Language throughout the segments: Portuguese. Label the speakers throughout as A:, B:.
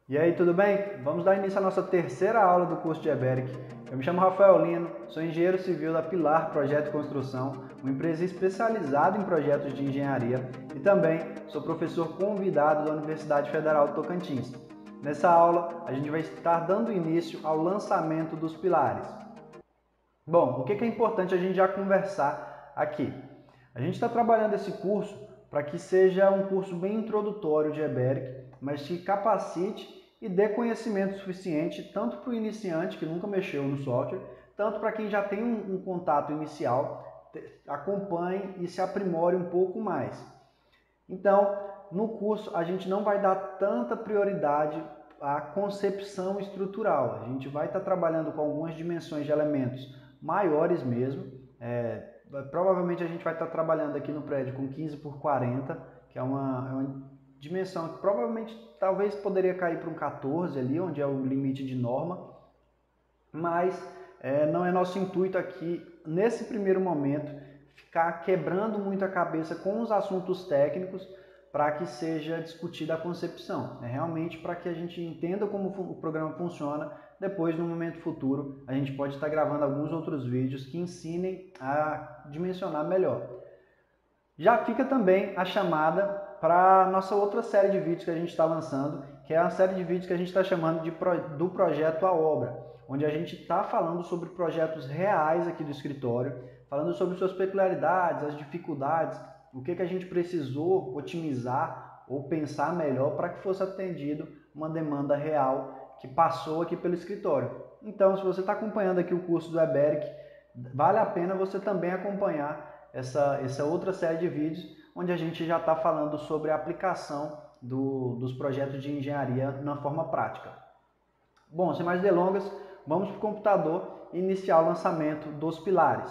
A: E aí, tudo bem? Vamos dar início à nossa terceira aula do curso de EBERIC. Eu me chamo Rafael Lino, sou engenheiro civil da Pilar Projeto e Construção, uma empresa especializada em projetos de engenharia, e também sou professor convidado da Universidade Federal do Tocantins. Nessa aula, a gente vai estar dando início ao lançamento dos pilares. Bom, o que é importante a gente já conversar aqui? A gente está trabalhando esse curso para que seja um curso bem introdutório de EBERIC, mas que capacite e dê conhecimento suficiente tanto para o iniciante que nunca mexeu no software, tanto para quem já tem um contato inicial, acompanhe e se aprimore um pouco mais. Então, no curso a gente não vai dar tanta prioridade à concepção estrutural. A gente vai estar trabalhando com algumas dimensões de elementos maiores mesmo. Provavelmente a gente vai estar trabalhando aqui no prédio com 15 por 40, que é uma dimensão que provavelmente talvez poderia cair para um 14 ali, onde é o limite de norma, mas não é nosso intuito aqui, nesse primeiro momento, ficar quebrando muito a cabeça com os assuntos técnicos para que seja discutida a concepção. É realmente para que a gente entenda como o programa funciona. Depois, no momento futuro, a gente pode estar gravando alguns outros vídeos que ensinem a dimensionar melhor. Já fica também a chamada para a nossa outra série de vídeos que a gente está lançando, que é a série de vídeos que a gente está chamando do projeto à obra, onde a gente está falando sobre projetos reais aqui do escritório, falando sobre suas peculiaridades, as dificuldades, o que a gente precisou otimizar ou pensar melhor para que fosse atendido uma demanda real que passou aqui pelo escritório. Então, se você está acompanhando aqui o curso do EBERIC, vale a pena você também acompanhar essa outra série de vídeos, onde a gente já está falando sobre a aplicação dos projetos de engenharia na forma prática. Bom, sem mais delongas, vamos para o computador e iniciar o lançamento dos pilares.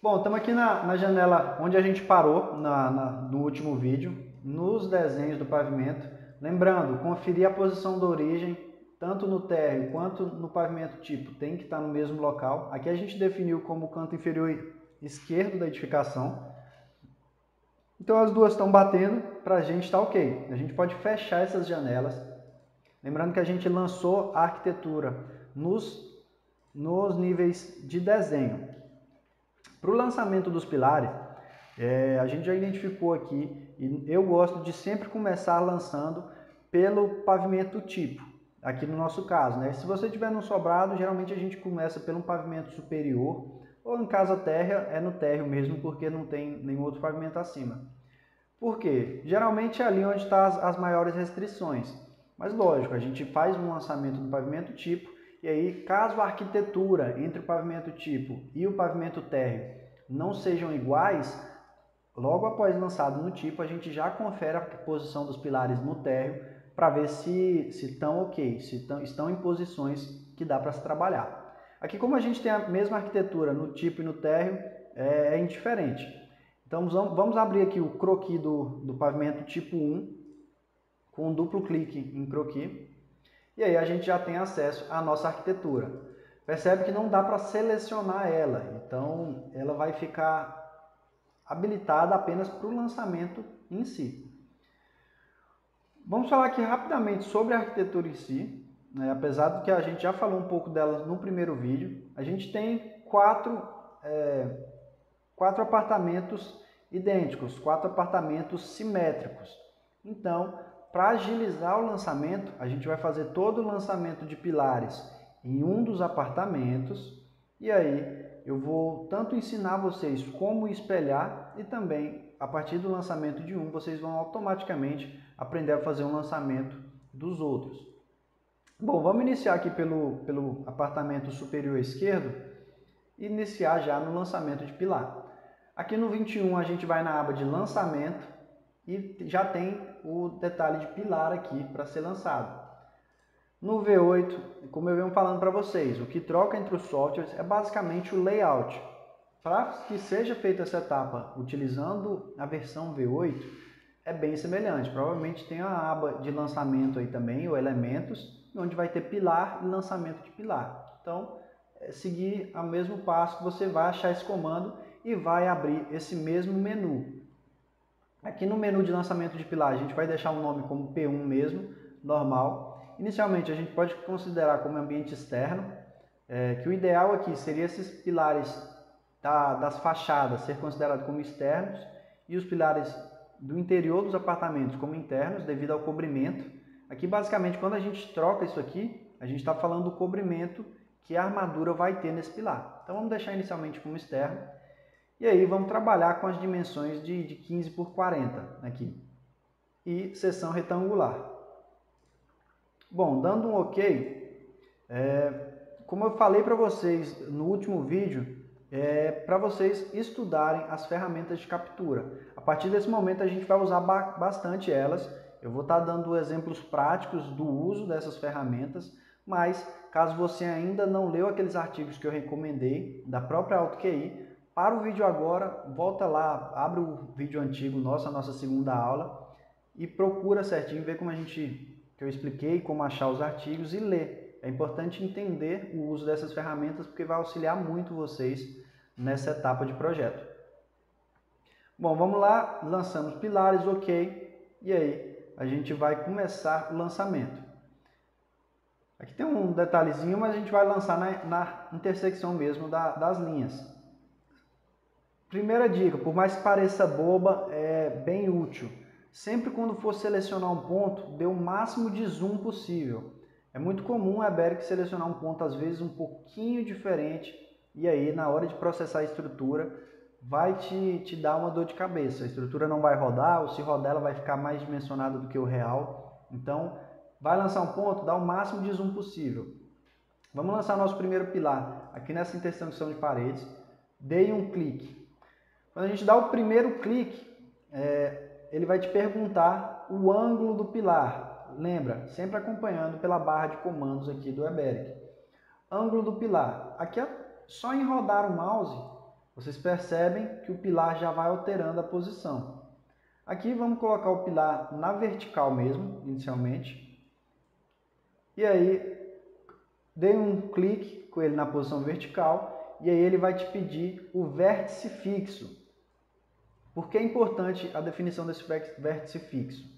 A: Bom, estamos aqui na janela onde a gente parou no último vídeo, nos desenhos do pavimento. Lembrando, conferir a posição da origem, tanto no térreo quanto no pavimento tipo, tem que estar no mesmo local. Aqui a gente definiu como o canto inferior esquerdo da edificação. Então as duas estão batendo, para a gente está ok. A gente pode fechar essas janelas. Lembrando que a gente lançou a arquitetura nos níveis de desenho. Para o lançamento dos pilares, a gente já identificou aqui, e eu gosto de sempre começar lançando pelo pavimento tipo, aqui no nosso caso, né? Se você tiver no sobrado, geralmente a gente começa pelo pavimento superior, ou em casa térrea, é no térreo mesmo, porque não tem nenhum outro pavimento acima. Por quê? Geralmente é ali onde estão as maiores restrições. Mas lógico, a gente faz um lançamento do pavimento tipo, e aí caso a arquitetura entre o pavimento tipo e o pavimento térreo não sejam iguais, logo após lançado no tipo, a gente já confere a posição dos pilares no térreo para ver se estão ok, se estão em posições que dá para se trabalhar. Aqui, como a gente tem a mesma arquitetura no tipo e no térreo, é indiferente. Então vamos abrir aqui o croquis do pavimento tipo 1, com um duplo clique em croquis, e aí a gente já tem acesso à nossa arquitetura. Percebe que não dá para selecionar ela, então ela vai ficar habilitada apenas para o lançamento em si. Vamos falar aqui rapidamente sobre a arquitetura em si, né? Apesar do que a gente já falou um pouco dela no primeiro vídeo. A gente tem quatro apartamentos idênticos, 4 apartamentos simétricos. Então, para agilizar o lançamento, a gente vai fazer todo o lançamento de pilares em um dos apartamentos, e aí eu vou tanto ensinar vocês como espelhar e também, a partir do lançamento de um, vocês vão automaticamente aprender a fazer um lançamento dos outros. Bom, vamos iniciar aqui pelo apartamento superior esquerdo e iniciar já no lançamento de pilar. Aqui no 21 a gente vai na aba de lançamento e já tem o detalhe de pilar aqui para ser lançado. No V8, como eu venho falando para vocês, o que troca entre os softwares é basicamente o layout. Para que seja feita essa etapa utilizando a versão V8, é bem semelhante. Provavelmente tem a aba de lançamento aí também, ou elementos, onde vai ter pilar e lançamento de pilar. Então, seguir o mesmo passo que você vai achar esse comando e vai abrir esse mesmo menu. Aqui no menu de lançamento de pilar, a gente vai deixar o nome como P1 mesmo, normal. Inicialmente, a gente pode considerar como ambiente externo, que o ideal aqui seria esses pilares das fachadas ser considerados como externos e os pilares do interior dos apartamentos como internos, devido ao cobrimento. Aqui, basicamente, quando a gente troca isso aqui, a gente está falando do cobrimento que a armadura vai ter nesse pilar. Então, vamos deixar inicialmente como externo. E aí, vamos trabalhar com as dimensões de 15 por 40 aqui. E seção retangular. Bom, dando um OK, como eu falei para vocês no último vídeo, para vocês estudarem as ferramentas de captura. A partir desse momento, a gente vai usar bastante elas. Eu vou estar dando exemplos práticos do uso dessas ferramentas, mas caso você ainda não leu aqueles artigos que eu recomendei da própria AutoQI, para o vídeo agora, volta lá, abre o vídeo antigo nosso, a nossa segunda aula, e procura certinho, ver como que eu expliquei, como achar os artigos e ler. É importante entender o uso dessas ferramentas porque vai auxiliar muito vocês nessa etapa de projeto. Bom, vamos lá, lançamos pilares, OK, e aí a gente vai começar o lançamento. Aqui tem um detalhezinho, mas a gente vai lançar na intersecção mesmo das linhas. Primeira dica, por mais que pareça boba, é bem útil. Sempre quando for selecionar um ponto, dê o máximo de zoom possível. É muito comum a Eberic selecionar um ponto, às vezes, um pouquinho diferente, e aí, na hora de processar a estrutura, vai te dar uma dor de cabeça. A estrutura não vai rodar, ou se rodar, ela vai ficar mais dimensionada do que o real. Então, vai lançar um ponto, dá o máximo de zoom possível. Vamos lançar nosso primeiro pilar, aqui nessa intersecção de paredes. Dei um clique. Quando a gente dá o primeiro clique, ele vai te perguntar o ângulo do pilar. Lembra, sempre acompanhando pela barra de comandos aqui do Eberic. Ângulo do pilar. Aqui, só em rodar o mouse, vocês percebem que o pilar já vai alterando a posição. Aqui vamos colocar o pilar na vertical mesmo, inicialmente. E aí, dei um clique com ele na posição vertical, e aí ele vai te pedir o vértice fixo. Por que é importante a definição desse vértice fixo?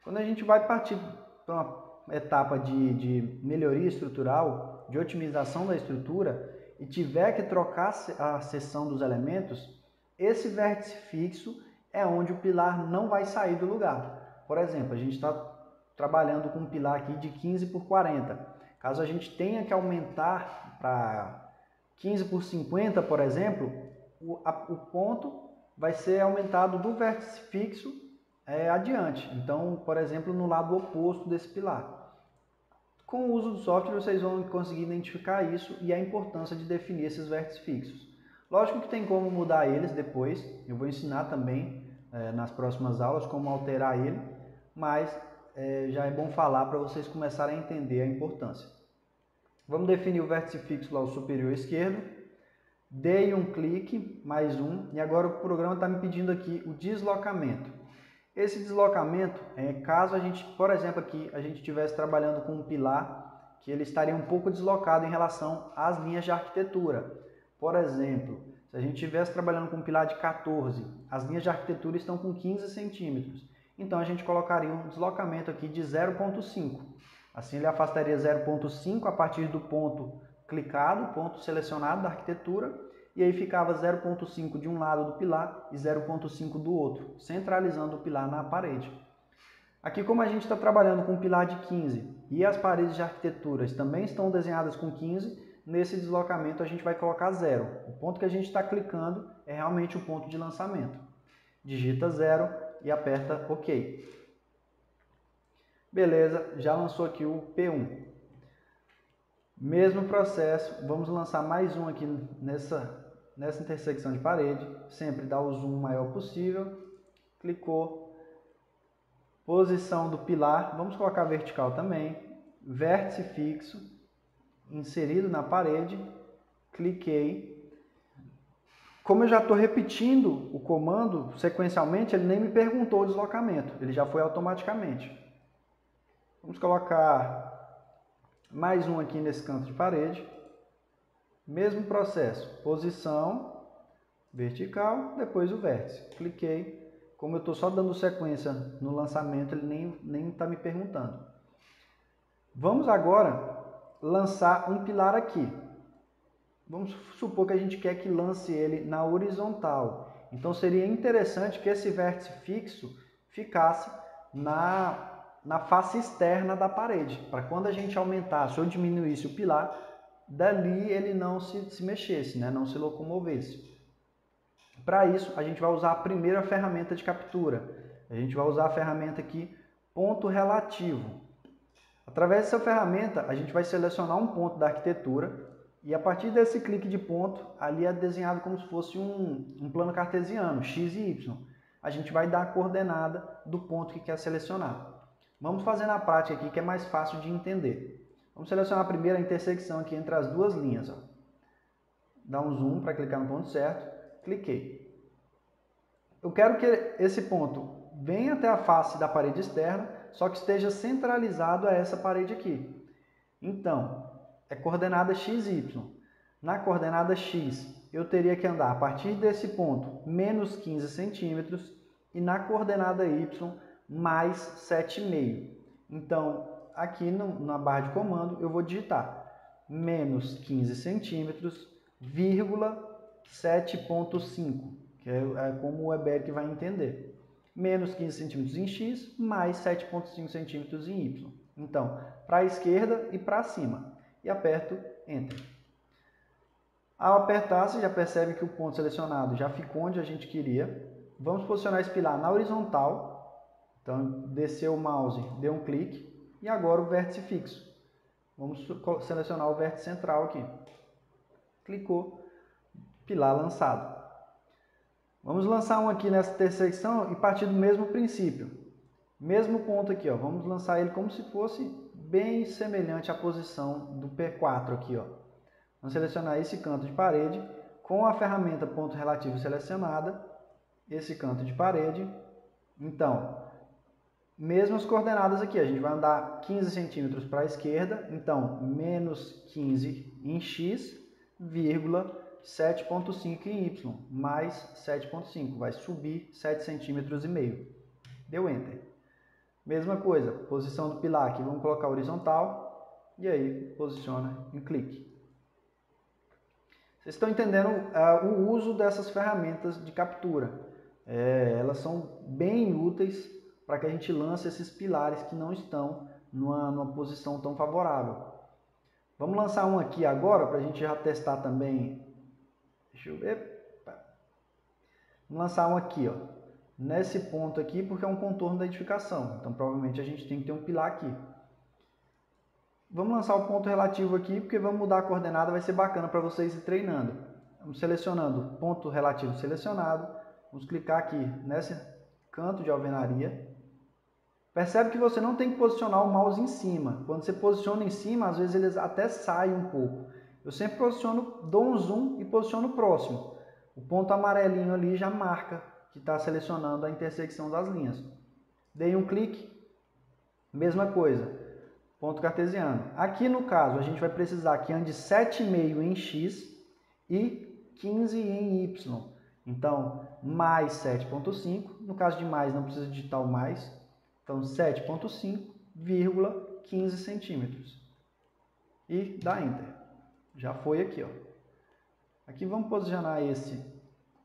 A: Quando a gente vai partir para uma etapa de melhoria estrutural, de otimização da estrutura, e tiver que trocar a seção dos elementos, esse vértice fixo é onde o pilar não vai sair do lugar. Por exemplo, a gente está trabalhando com um pilar aqui de 15 por 40. Caso a gente tenha que aumentar para 15 por 50, por exemplo, o ponto vai ser aumentado do vértice fixo adiante. Então, por exemplo, no lado oposto desse pilar. Com o uso do software, vocês vão conseguir identificar isso e a importância de definir esses vértices fixos. Lógico que tem como mudar eles depois, eu vou ensinar também nas próximas aulas como alterar ele, mas já é bom falar para vocês começarem a entender a importância. Vamos definir o vértice fixo lá, o superior esquerdo. Dei um clique, mais um, e agora o programa está me pedindo aqui o deslocamento. Esse deslocamento caso a gente, por exemplo, aqui a gente estivesse trabalhando com um pilar que ele estaria um pouco deslocado em relação às linhas de arquitetura. Por exemplo, se a gente estivesse trabalhando com um pilar de 14, as linhas de arquitetura estão com 15 centímetros. Então a gente colocaria um deslocamento aqui de 0,5. Assim ele afastaria 0,5 a partir do ponto clicado, ponto selecionado da arquitetura, e aí ficava 0,5 de um lado do pilar e 0,5 do outro, centralizando o pilar na parede. Aqui, como a gente está trabalhando com um pilar de 15 e as paredes de arquiteturas também estão desenhadas com 15, nesse deslocamento a gente vai colocar 0. O ponto que a gente está clicando é realmente o ponto de lançamento. Digita 0 e aperta OK. Beleza, já lançou aqui o P1. Mesmo processo, vamos lançar mais um aqui nessa intersecção de parede. Sempre dá o zoom maior possível. Clicou. Posição do pilar, vamos colocar vertical também. Vértice fixo, inserido na parede. Cliquei. Como eu já estou repetindo o comando sequencialmente, ele nem me perguntou o deslocamento. Ele já foi automaticamente. Vamos colocar mais um aqui nesse canto de parede. Mesmo processo. Posição, vertical, depois o vértice. Cliquei, como eu estou só dando sequência no lançamento, ele nem está me perguntando. Vamos agora lançar um pilar aqui. Vamos supor que a gente quer que lance ele na horizontal. Então seria interessante que esse vértice fixo ficasse na face externa da parede, para quando a gente aumentasse ou diminuísse o pilar, dali ele não se mexesse, né? Não se locomovesse. Para isso, a gente vai usar a primeira ferramenta de captura. A gente vai usar a ferramenta aqui, ponto relativo. Através dessa ferramenta, a gente vai selecionar um ponto da arquitetura e a partir desse clique de ponto, ali é desenhado como se fosse um plano cartesiano, x e y. A gente vai dar a coordenada do ponto que quer selecionar. Vamos fazer na prática aqui, que é mais fácil de entender. Vamos selecionar primeiro a intersecção aqui entre as duas linhas. Ó. Dá um zoom para clicar no ponto certo. Cliquei. Eu quero que esse ponto venha até a face da parede externa, só que esteja centralizado a essa parede aqui. Então, é coordenada x, y. Na coordenada x, eu teria que andar a partir desse ponto menos 15 centímetros e na coordenada y, mais 7,5. Então, aqui na barra de comando, eu vou digitar menos 15 centímetros, vírgula 7,5, que é como o Eberic vai entender. Menos 15 centímetros em x, mais 7,5 centímetros em y. Então, para a esquerda e para cima. E aperto Enter. Ao apertar, você já percebe que o ponto selecionado já ficou onde a gente queria. Vamos posicionar esse pilar na horizontal. Então, desceu o mouse, deu um clique. E agora o vértice fixo. Vamos selecionar o vértice central aqui. Clicou, pilar lançado. Vamos lançar um aqui nessa intersecção e partir do mesmo princípio. Mesmo ponto aqui, ó. Vamos lançar ele como se fosse bem semelhante à posição do P4 aqui, ó. Vamos selecionar esse canto de parede com a ferramenta ponto relativo selecionada, esse canto de parede. Então, mesmas coordenadas aqui, a gente vai andar 15 centímetros para a esquerda, então menos 15 em x, vírgula 7,5 em y, mais 7,5, vai subir 7,5 centímetros. Deu Enter. Mesma coisa, posição do pilar aqui, vamos colocar horizontal, e aí posiciona em clique. Vocês estão entendendo o uso dessas ferramentas de captura. Elas são bem úteis para que a gente lance esses pilares que não estão numa posição tão favorável. Vamos lançar um aqui agora para a gente já testar também. Deixa eu ver. Vamos lançar um aqui, ó, nesse ponto aqui, porque é um contorno da edificação. Então, provavelmente a gente tem que ter um pilar aqui. Vamos lançar o ponto relativo aqui, porque vamos mudar a coordenada, vai ser bacana para vocês ir treinando. Vamos selecionando ponto relativo selecionado. Vamos clicar aqui nesse canto de alvenaria. Percebe que você não tem que posicionar o mouse em cima. Quando você posiciona em cima, às vezes eles até saem um pouco. Eu sempre posiciono, dou um zoom e posiciono próximo. O ponto amarelinho ali já marca que está selecionando a intersecção das linhas. Dei um clique, mesma coisa. Ponto cartesiano. Aqui no caso, a gente vai precisar que ande 7,5 em x e 15 em y. Então, mais 7,5. No caso de mais, não precisa digitar o mais. Então, 7,5, 15 centímetros. E dá Enter. Já foi aqui, ó. Aqui vamos posicionar esse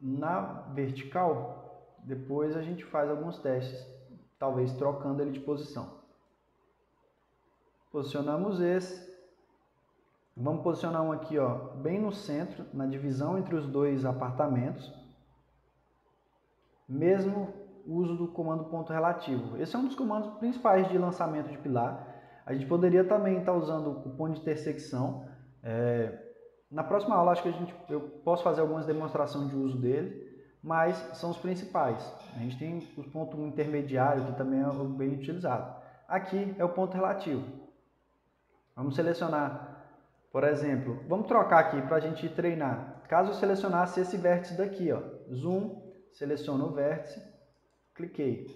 A: na vertical. Depois a gente faz alguns testes, talvez trocando ele de posição. Posicionamos esse. Vamos posicionar um aqui, ó, bem no centro, na divisão entre os dois apartamentos. Mesmo uso do comando ponto relativo. Esse é um dos comandos principais de lançamento de pilar. A gente poderia também estar usando o ponto de intersecção. Na próxima aula, acho que eu posso fazer algumas demonstrações de uso dele, mas são os principais. A gente tem o ponto intermediário, que também é bem utilizado. Aqui é o ponto relativo. Vamos selecionar, por exemplo, vamos trocar aqui para a gente treinar. Caso eu selecionasse esse vértice daqui, ó, zoom, seleciono o vértice, cliquei.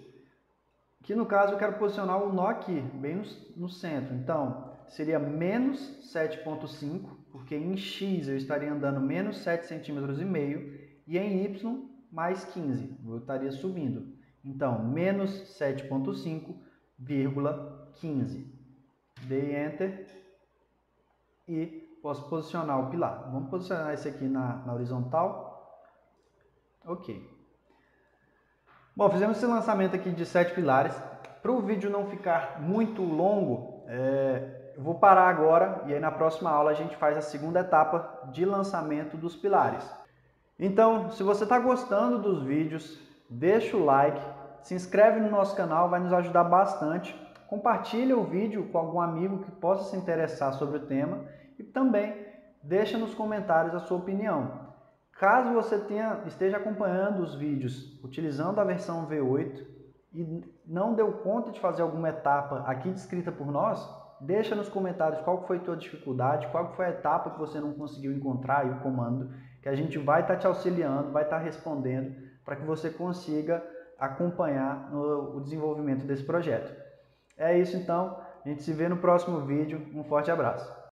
A: Aqui no caso eu quero posicionar o nó aqui, bem no centro. Então, seria menos 7,5, porque em x eu estaria andando menos 7,5 centímetros e em y mais 15, eu estaria subindo. Então, menos 7,5,15. Dei Enter e posso posicionar o pilar. Vamos posicionar esse aqui na horizontal. Ok. Bom, fizemos esse lançamento aqui de 7 pilares. Para o vídeo não ficar muito longo, eu vou parar agora e aí na próxima aula a gente faz a segunda etapa de lançamento dos pilares. Então, se você está gostando dos vídeos, deixa o like, se inscreve no nosso canal, vai nos ajudar bastante. Compartilha o vídeo com algum amigo que possa se interessar sobre o tema e também deixa nos comentários a sua opinião. Caso você esteja acompanhando os vídeos utilizando a versão V8 e não deu conta de fazer alguma etapa aqui descrita por nós, deixa nos comentários qual foi a tua dificuldade, qual foi a etapa que você não conseguiu encontrar e o comando, que a gente vai estar te auxiliando, vai estar respondendo para que você consiga acompanhar o desenvolvimento desse projeto. É isso então, a gente se vê no próximo vídeo, um forte abraço.